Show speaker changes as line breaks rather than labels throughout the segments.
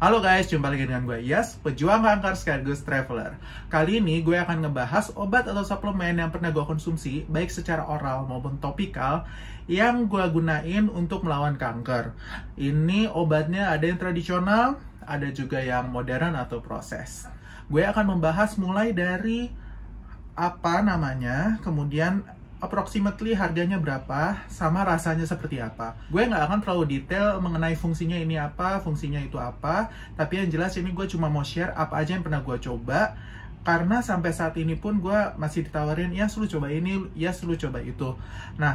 Halo guys, jumpa lagi dengan gue Iyas, pejuang kanker sekaligus traveler. Kali ini gue akan ngebahas obat atau suplemen yang pernah gue konsumsi, baik secara oral maupun topikal, yang gue gunain untuk melawan kanker. Ini obatnya ada yang tradisional, ada juga yang modern atau proses. Gue akan membahas mulai dari apa namanya, kemudian approximately harganya berapa, sama rasanya seperti apa. Gue nggak akan terlalu detail mengenai fungsinya ini apa, fungsinya itu apa, tapi yang jelas ini gue cuma mau share apa aja yang pernah gue coba, karena sampai saat ini pun gue masih ditawarin, ya lu coba ini, ya lu coba itu. Nah,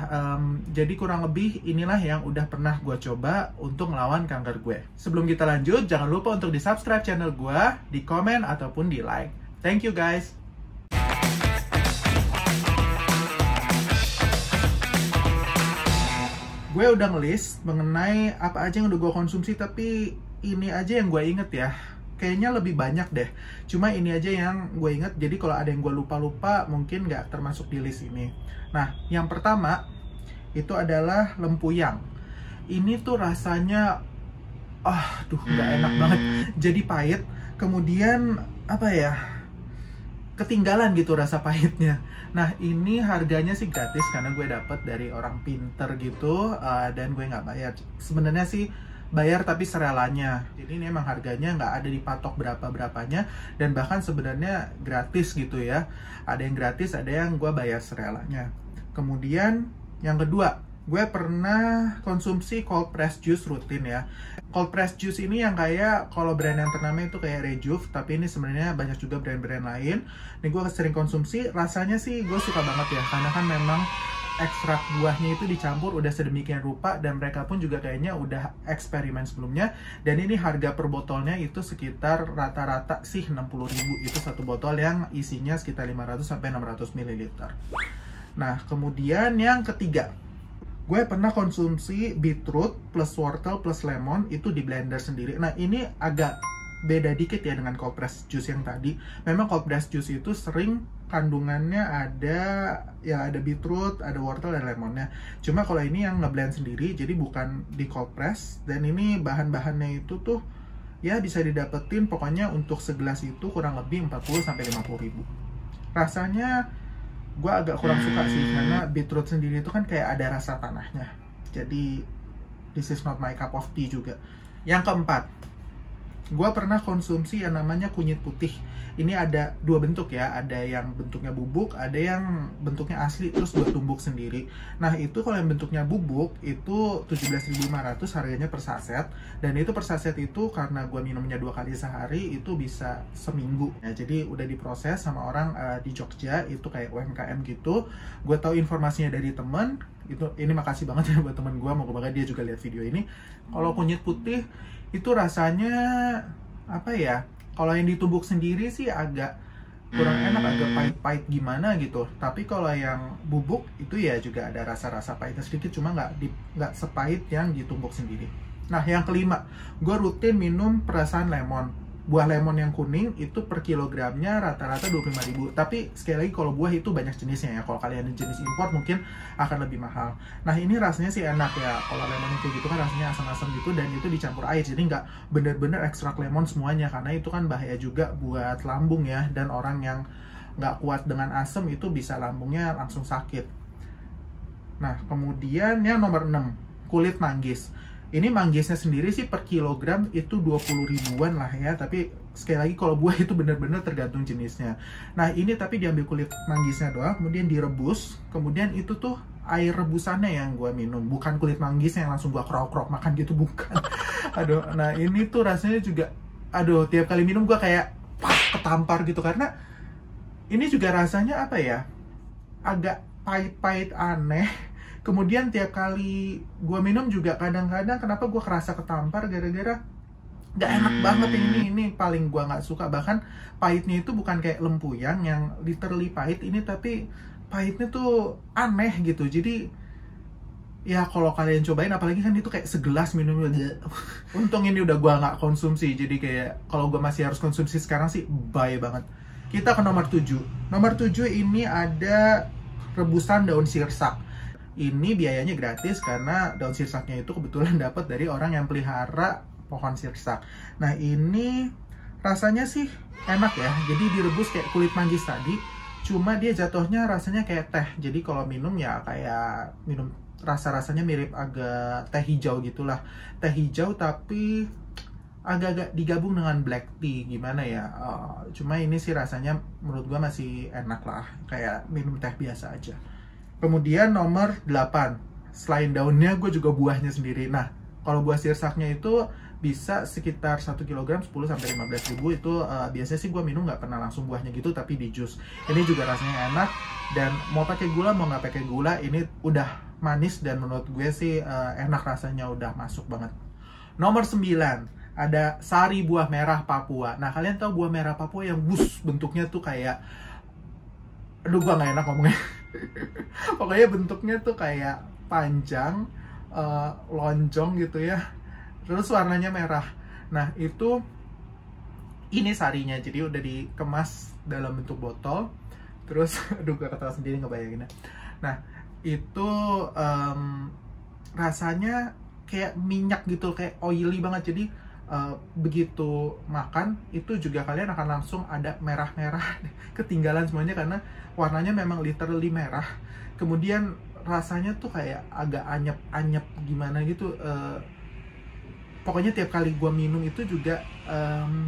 jadi kurang lebih inilah yang udah pernah gue coba untuk melawan kanker gue. Sebelum kita lanjut, jangan lupa untuk di subscribe channel gue, di komen, ataupun di like. Thank you guys! Gue udah ngelis mengenai apa aja yang udah gue konsumsi, tapi ini aja yang gue inget ya. Kayaknya lebih banyak deh. Cuma ini aja yang gue inget, jadi kalau ada yang gue lupa-lupa mungkin nggak termasuk di list ini. Nah, yang pertama itu adalah lempuyang. Ini tuh rasanya, nggak enak banget. Jadi pahit, kemudian apa ya, ketinggalan gitu rasa pahitnya. Nah, ini harganya sih gratis karena gue dapet dari orang pinter gitu, dan gue nggak bayar. Sebenarnya sih bayar tapi serelanya. Jadi ini emang harganya nggak ada dipatok berapa-berapanya, dan bahkan sebenarnya gratis gitu ya. Ada yang gratis, ada yang gue bayar serelanya. Kemudian yang kedua, gue pernah konsumsi cold press juice rutin ya. Cold press juice ini yang kayak, kalau brand yang ternama itu kayak Rejuve, tapi ini sebenarnya banyak juga brand-brand lain. Ini gue sering konsumsi, rasanya sih gue suka banget ya, karena kan memang ekstrak buahnya itu dicampur udah sedemikian rupa, dan mereka pun juga kayaknya udah eksperimen sebelumnya. Dan ini harga per botolnya itu sekitar rata-rata sih 60.000, itu satu botol yang isinya sekitar 500-600 ml. Nah, kemudian yang ketiga, gue pernah konsumsi beetroot plus wortel plus lemon itu di blender sendiri. Nah, ini agak beda dikit ya dengan cold press juice yang tadi. Memang cold press juice itu sering kandungannya ada beetroot, ada wortel dan lemonnya. Cuma kalau ini yang ngeblend sendiri, jadi bukan di cold press, dan ini bahan-bahannya itu tuh ya bisa didapetin pokoknya untuk segelas itu kurang lebih 40-50 ribu. Rasanya gue agak kurang suka sih, karena beetroot sendiri itu kan kayak ada rasa tanahnya. Jadi this is not my cup of tea juga. Yang keempat, gue pernah konsumsi yang namanya kunyit putih. Ini ada dua bentuk ya, ada yang bentuknya bubuk, ada yang bentuknya asli terus gue tumbuk sendiri. Nah, itu kalau yang bentuknya bubuk itu 17.500 harganya per saset, dan itu per saset itu karena gue minumnya 2 kali sehari itu bisa seminggu ya. Jadi udah diproses sama orang di Jogja, itu kayak UMKM gitu. Gue tahu informasinya dari temen itu. Ini makasih banget ya buat temen gue, moga-moga dia juga lihat video ini. Kalau kunyit putih itu rasanya apa ya, kalau yang ditumbuk sendiri sih agak kurang enak, agak pahit-pahit gimana gitu. Tapi kalau yang bubuk itu ya juga ada rasa-rasa pahitnya sedikit, cuma nggak sepahit yang ditumbuk sendiri. Nah, yang kelima, gue rutin minum perasan lemon. Buah lemon yang kuning itu per kilogramnya rata-rata 25.000. Tapi sekali lagi, kalau buah itu banyak jenisnya ya. Kalau kalian jenis import mungkin akan lebih mahal. Nah, ini rasanya sih enak ya. Kalau lemon itu gitu kan rasanya asam-asam gitu, dan itu dicampur air. Jadi nggak bener-bener ekstrak lemon semuanya, karena itu kan bahaya juga buat lambung ya. Dan orang yang nggak kuat dengan asam itu bisa lambungnya langsung sakit. Nah, kemudian yang nomor 6, kulit manggis. Ini manggisnya sendiri sih per kilogram itu 20 ribuan lah ya. Tapi sekali lagi, kalau buah itu benar-benar tergantung jenisnya. Nah, ini tapi diambil kulit manggisnya doang, kemudian direbus. Kemudian itu tuh air rebusannya yang gue minum, bukan kulit manggisnya yang langsung gue krok-krok makan gitu, bukan. Aduh, nah ini tuh rasanya juga, tiap kali minum gue kayak ketampar gitu. Karena ini juga rasanya apa ya, agak pahit-pahit aneh. Kemudian tiap kali gue minum juga kadang-kadang kenapa gue kerasa ketampar, gara-gara gak enak banget ini paling gue gak suka. Bahkan pahitnya itu bukan kayak lempuyang yang literally pahit ini, tapi pahitnya tuh aneh gitu. Jadi ya kalau kalian cobain, apalagi kan itu kayak segelas minum aja. Untung ini udah gue gak konsumsi, jadi kayak kalau gue masih harus konsumsi sekarang sih bye banget. Kita ke nomor 7. Nomor 7 ini ada rebusan daun sirsak. Ini biayanya gratis karena daun sirsaknya itu kebetulan dapat dari orang yang pelihara pohon sirsak. Nah ini rasanya sih enak ya, jadi direbus kayak kulit manggis tadi, cuma dia jatuhnya rasanya kayak teh. Jadi kalau minum ya kayak minum, rasa-rasanya mirip agak teh hijau gitulah, teh hijau tapi agak-agak digabung dengan black tea, gimana ya, cuma ini sih rasanya menurut gua masih enak lah, kayak minum teh biasa aja. Kemudian nomor 8, selain daunnya gue juga buahnya sendiri. Nah kalau buah sirsaknya itu bisa sekitar 1 kg 10-15 ribu. Itu biasanya sih gue minum nggak pernah langsung buahnya gitu, tapi di jus. Ini juga rasanya enak, dan mau pakai gula mau nggak pakai gula ini udah manis, dan menurut gue sih enak rasanya, udah masuk banget. Nomor 9 ada sari buah merah Papua. Nah kalian tahu buah merah Papua yang bentuknya tuh kayak, aduh gua nggak enak ngomongnya. Pokoknya bentuknya tuh kayak panjang, lonjong gitu ya, terus warnanya merah. Nah itu, ini sarinya, jadi udah dikemas dalam bentuk botol, terus aduh gua ketawa sendiri ngebayanginnya. Nah itu rasanya kayak minyak gitu, kayak oily banget. Jadi begitu makan itu juga kalian akan langsung ada merah-merah ketinggalan semuanya, karena warnanya memang literally merah. Kemudian rasanya tuh kayak agak anyep-anyep gimana gitu. Pokoknya tiap kali gua minum itu juga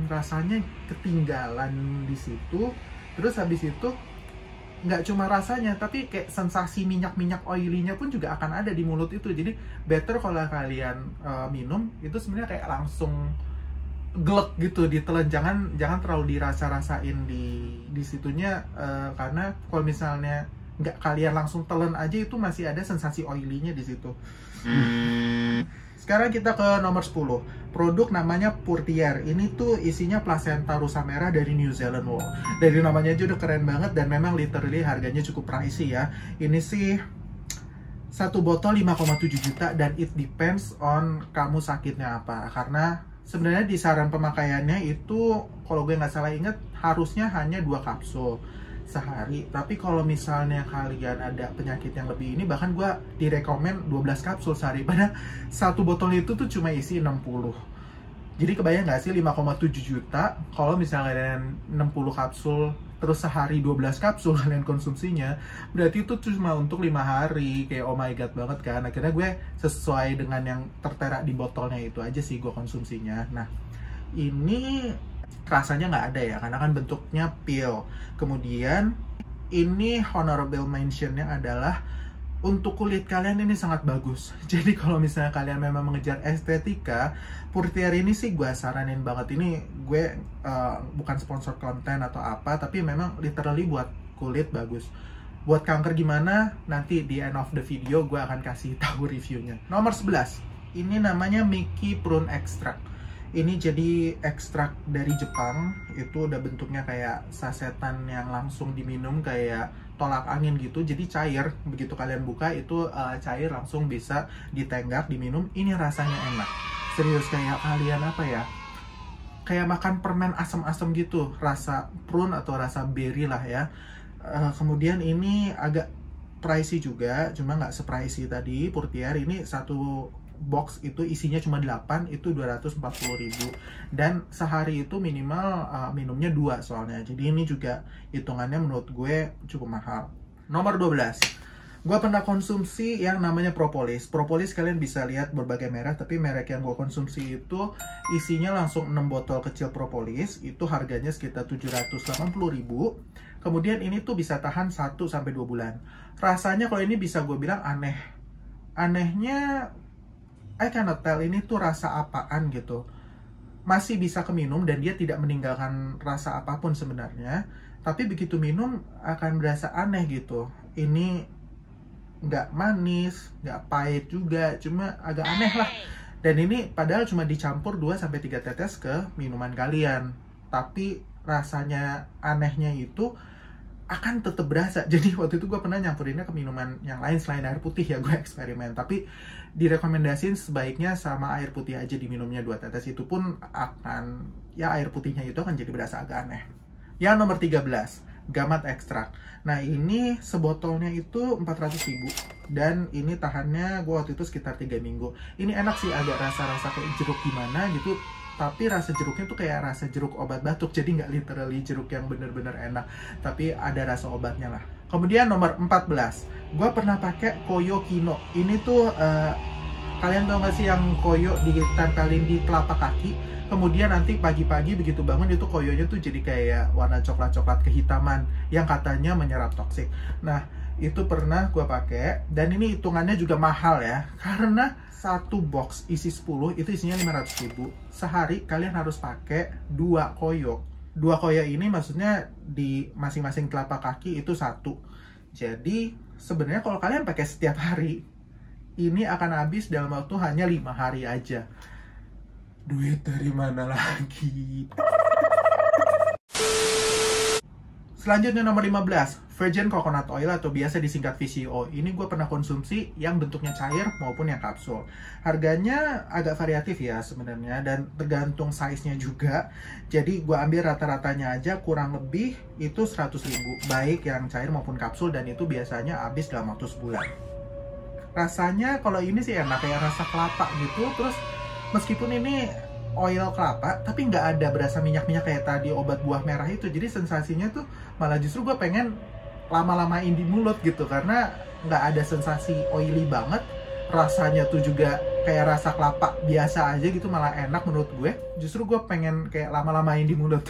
rasanya ketinggalan di situ. Terus habis itu nggak cuma rasanya, tapi kayak sensasi minyak-minyak oily-nya pun juga akan ada di mulut itu. Jadi better kalau kalian minum itu sebenarnya kayak langsung glek gitu ditelan, jangan terlalu dirasa-rasain di situnya, karena kalau misalnya nggak kalian langsung telan aja itu masih ada sensasi oily-nya di situ. Sekarang kita ke nomor 10. Produk namanya Purtier. Ini tuh isinya plasenta rusa merah dari New Zealand. Wow. Dari namanya aja udah keren banget, dan memang literally harganya cukup pricey ya. Ini sih satu botol 5,7 juta, dan it depends on kamu sakitnya apa. Karena sebenarnya di saran pemakaiannya itu, kalau gue nggak salah inget, harusnya hanya 2 kapsul sehari. Tapi kalau misalnya kalian ada penyakit yang lebih ini, bahkan gue direkomend 12 kapsul sehari. Padahal satu botol itu tuh cuma isi 60. Jadi kebayang nggak sih 5,7 juta kalau misalnya kalian 60 kapsul terus sehari 12 kapsul kalian konsumsinya, berarti itu cuma untuk 5 hari. Kayak oh my god banget kan. Akhirnya gue sesuai dengan yang tertera di botolnya itu aja sih gue konsumsinya. Nah ini rasanya nggak ada ya, karena kan bentuknya pil. Kemudian ini honorable mentionnya adalah untuk kulit kalian ini sangat bagus. Jadi kalau misalnya kalian memang mengejar estetika, Purtier ini sih gue saranin banget. Ini gue bukan sponsor konten atau apa, tapi memang literally buat kulit bagus. Buat kanker gimana, nanti di end of the video gue akan kasih tahu reviewnya. Nomor 11, ini namanya Mickey Prune Extract. Ini jadi ekstrak dari Jepang, itu udah bentuknya kayak sasetan yang langsung diminum, kayak tolak angin gitu, jadi cair. Begitu kalian buka itu cair, langsung bisa ditenggak, diminum. Ini rasanya enak, serius kayak kalian apa ya, kayak makan permen asam-asam gitu, rasa prune atau rasa berry lah ya. Kemudian ini agak pricey juga, cuma nggak se-pricey tadi Purtier. Ini satu box itu isinya cuma 8, itu 240.000, dan sehari itu minimal minumnya 2 soalnya. Jadi ini juga hitungannya menurut gue cukup mahal. Nomor 12, gue pernah konsumsi yang namanya propolis. Propolis kalian bisa lihat berbagai merek, tapi merek yang gue konsumsi itu isinya langsung 6 botol kecil propolis. Itu harganya sekitar 780.000. Kemudian ini tuh bisa tahan 1-2 bulan. Rasanya kalau ini bisa gue bilang aneh. Anehnya I cannot tell ini tuh rasa apaan gitu. Masih bisa keminum dan dia tidak meninggalkan rasa apapun sebenarnya. Tapi begitu minum akan berasa aneh gitu. Ini nggak manis, nggak pahit juga, cuma agak aneh lah. Dan ini padahal cuma dicampur 2-3 tetes ke minuman kalian. Tapi rasanya anehnya itu akan tetap berasa. Jadi waktu itu gue pernah nyampurinnya ke minuman yang lain selain air putih ya, gue eksperimen. Tapi direkomendasiin sebaiknya sama air putih aja diminumnya 2 tetes. Itu pun akan, ya air putihnya itu akan jadi berasa agak aneh. Yang nomor 13, Gamat ekstrak. Nah ini sebotolnya itu 400.000 dan ini tahannya gue waktu itu sekitar 3 minggu. Ini enak sih, agak rasa-rasa kayak jeruk gimana gitu, tapi rasa jeruknya tuh kayak rasa jeruk obat batuk, jadi nggak literally jeruk yang bener-bener enak, tapi ada rasa obatnya lah. Kemudian nomor 14, gue pernah pakai Koyo Kino. Ini tuh kalian tau gak sih yang koyo ditempelin di telapak kaki, kemudian nanti pagi-pagi begitu bangun itu koyonya tuh jadi kayak warna coklat-coklat kehitaman yang katanya menyerap toksik. Nah itu pernah gue pakai dan ini hitungannya juga mahal ya, karena satu box isi 10 itu isinya 500.000. Sehari kalian harus pakai 2 koyo. 2 koyo ini maksudnya di masing-masing telapak kaki itu 1. Jadi sebenarnya kalau kalian pakai setiap hari, ini akan habis dalam waktu hanya 5 hari aja. Duit dari mana lagi? Selanjutnya nomor 15, Virgin Coconut Oil atau biasa disingkat VCO. Ini gue pernah konsumsi yang bentuknya cair maupun yang kapsul. Harganya agak variatif ya sebenarnya dan tergantung size-nya juga. Jadi gue ambil rata-ratanya aja kurang lebih itu 100.000, baik yang cair maupun kapsul, dan itu biasanya habis dalam waktu sebulan. Rasanya kalau ini sih enak, kayak rasa kelapa gitu. Terus meskipun ini oil kelapa, tapi nggak ada berasa minyak-minyak kayak tadi obat buah merah itu. Jadi sensasinya tuh malah justru gue pengen lama-lamain di mulut gitu, karena nggak ada sensasi oily banget. Rasanya tuh juga kayak rasa kelapa biasa aja gitu, malah enak menurut gue. Justru gue pengen kayak lama-lamain di mulut.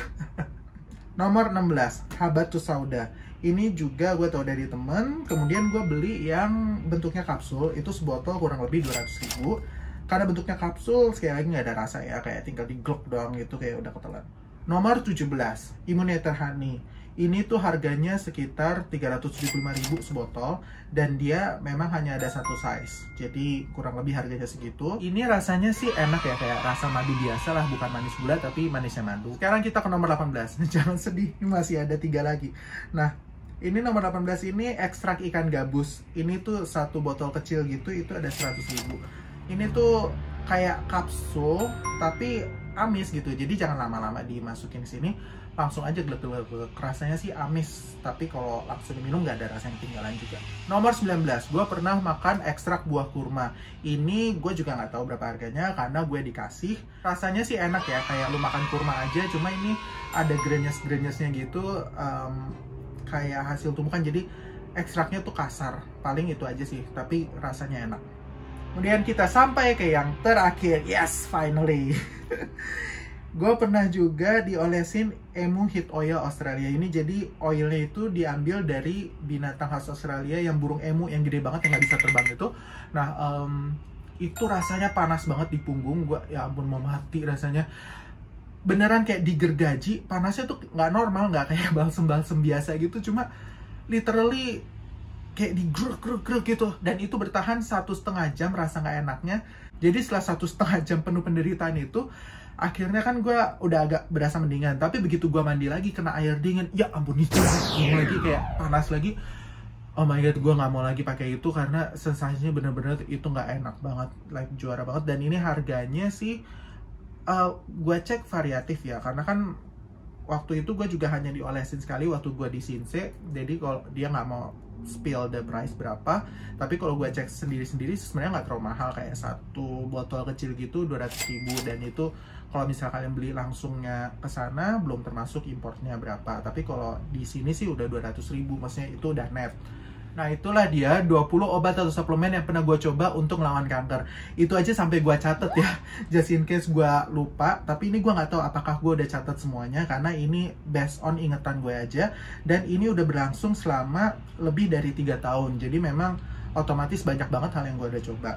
Nomor 16, Habatus Sauda. Ini juga gue tau dari temen, kemudian gue beli yang bentuknya kapsul, itu sebotol kurang lebih 200.000. Karena bentuknya kapsul, sekali lagi nggak ada rasa ya, kayak tinggal diglok doang gitu, kayak udah ketelan. Nomor 17, Immunator Honey. Ini tuh harganya sekitar 375.000 sebotol, dan dia memang hanya ada satu size, jadi kurang lebih harganya segitu. Ini rasanya sih enak ya, kayak rasa madu biasa lah, bukan manis gula tapi manisnya madu. Sekarang kita ke nomor 18, jangan sedih, masih ada 3 lagi. Nah, ini nomor 18 ini ekstrak ikan gabus. Ini tuh satu botol kecil gitu, itu ada 100.000. Ini tuh kayak kapsul tapi amis gitu, jadi jangan lama-lama dimasukin sini, langsung aja glek-glek. Rasanya sih amis, tapi kalau langsung diminum nggak ada rasa yang ketinggalan juga. Nomor 19, gue pernah makan ekstrak buah kurma. Ini gue juga nggak tahu berapa harganya karena gue dikasih. Rasanya sih enak ya, kayak lu makan kurma aja, cuma ini ada grenyes-grenyesnya gitu, kayak hasil tumbukan, jadi ekstraknya tuh kasar. Paling itu aja sih, tapi rasanya enak. Kemudian kita sampai ke yang terakhir. Yes, finally. Gue pernah juga diolesin Emu Heat Oil Australia. Ini jadi oilnya itu diambil dari binatang khas Australia yang burung emu yang gede banget yang nggak bisa terbang itu. Nah, itu rasanya panas banget di punggung. Gue ya ampun mau mati rasanya. Beneran kayak digergaji. Panasnya tuh nggak normal, nggak kayak balsem-balsem biasa gitu. Cuma literally kayak digruk-gruk gitu, dan itu bertahan 1,5 jam rasa nggak enaknya. Jadi setelah 1,5 jam penuh penderitaan itu, akhirnya kan gue udah agak berasa mendingan. Tapi begitu gue mandi lagi kena air dingin, ya ampun itu lagi kayak panas lagi. Oh my god, gue nggak mau lagi pakai itu karena sensasinya bener-bener itu nggak enak banget, like juara banget. Dan ini harganya sih gue cek variatif ya, karena kan waktu itu gue juga hanya diolesin sekali waktu gue di Sinse, jadi kalau dia nggak mau spill the price berapa. Tapi kalau gue cek sendiri-sendiri sebenarnya nggak terlalu mahal, kayak satu botol kecil gitu 200.000, dan itu kalau misalnya kalian beli langsungnya ke sana belum termasuk importnya berapa. Tapi kalau di sini sih udah 200.000, maksudnya itu udah net. Nah itulah dia 20 obat atau suplemen yang pernah gue coba untuk melawan kanker. Itu aja sampai gue catet ya, just in case gue lupa. Tapi ini gue nggak tahu apakah gue udah catat semuanya, karena ini based on ingetan gue aja. Dan ini udah berlangsung selama lebih dari 3 tahun. Jadi memang otomatis banyak banget hal yang gue udah coba.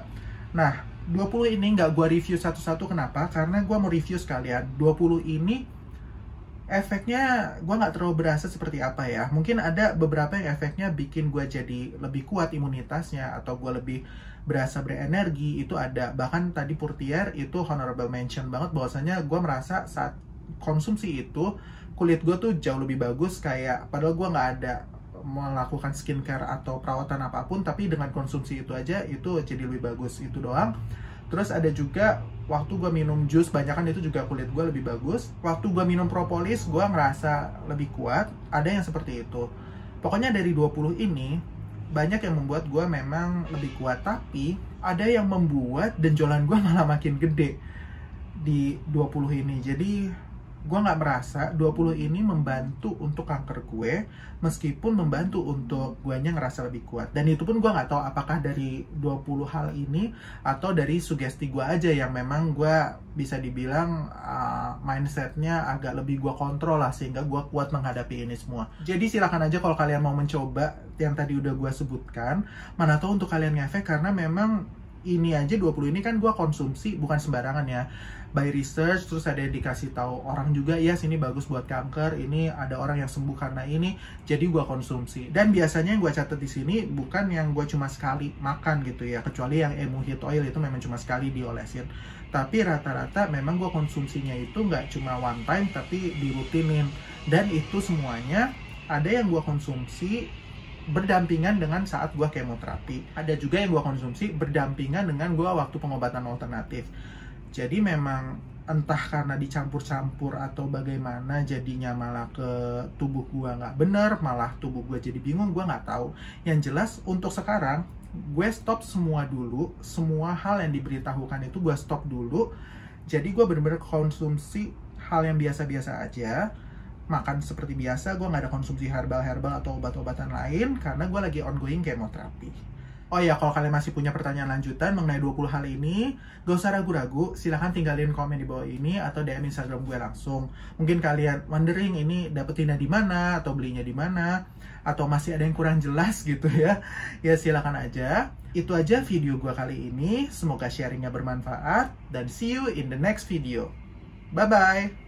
Nah 20 ini nggak gue review satu-satu, kenapa? Karena gue mau review sekalian. 20 ini efeknya gue nggak terlalu berasa seperti apa ya. Mungkin ada beberapa yang efeknya bikin gue jadi lebih kuat imunitasnya, atau gue lebih berasa berenergi, itu ada. Bahkan tadi Purtier itu honorable mention banget, bahwasanya gue merasa saat konsumsi itu kulit gue tuh jauh lebih bagus, kayak padahal gue nggak ada melakukan skincare atau perawatan apapun, tapi dengan konsumsi itu aja itu jadi lebih bagus, itu doang. Terus ada juga Waktu gue minum jus banyakan itu juga kulit gue lebih bagus. Waktu gue minum propolis gue ngerasa lebih kuat. Ada yang seperti itu. Pokoknya dari 20 ini banyak yang membuat gue memang lebih kuat. Tapi ada yang membuat benjolan gue malah makin gede di 20 ini. Jadi gue nggak merasa 20 ini membantu untuk kanker gue, meskipun membantu untuk guanya ngerasa lebih kuat. Dan itu pun gue nggak tahu apakah dari 20 hal ini atau dari sugesti gue aja yang memang gue bisa dibilang mindsetnya agak lebih gue kontrol lah, sehingga gue kuat menghadapi ini semua. Jadi silakan aja kalau kalian mau mencoba yang tadi udah gue sebutkan. Mana tahu untuk kalian ngefek, karena memang ini aja 20 ini kan gue konsumsi bukan sembarangan ya, by research, terus ada yang dikasih tahu orang juga, ya sini bagus buat kanker, ini ada orang yang sembuh karena ini, jadi gue konsumsi. Dan biasanya yang gue catat di sini bukan yang gue cuma sekali makan gitu ya, kecuali yang emu heat oil itu memang cuma sekali diolesin. Tapi rata-rata memang gue konsumsinya itu nggak cuma one time, tapi dirutinin. Dan itu semuanya ada yang gue konsumsi berdampingan dengan saat gue kemoterapi. Ada juga yang gue konsumsi berdampingan dengan gue waktu pengobatan alternatif. Jadi memang entah karena dicampur-campur atau bagaimana, jadinya malah ke tubuh gue nggak bener, malah tubuh gue jadi bingung, gue nggak tahu. Yang jelas untuk sekarang gue stop semua dulu, semua hal yang diberitahukan itu gue stop dulu. Jadi gue bener-bener konsumsi hal yang biasa-biasa aja. Makan seperti biasa, gue nggak ada konsumsi herbal-herbal atau obat-obatan lain karena gue lagi ongoing kemoterapi. Oh ya, kalau kalian masih punya pertanyaan lanjutan mengenai 20 hal ini, gak usah ragu-ragu, silahkan tinggalin komen di bawah ini atau DM Instagram gue langsung. Mungkin kalian wondering ini dapetinnya di mana atau belinya di mana, atau masih ada yang kurang jelas gitu ya. Ya silahkan aja. Itu aja video gue kali ini, semoga sharingnya bermanfaat, dan see you in the next video. Bye-bye!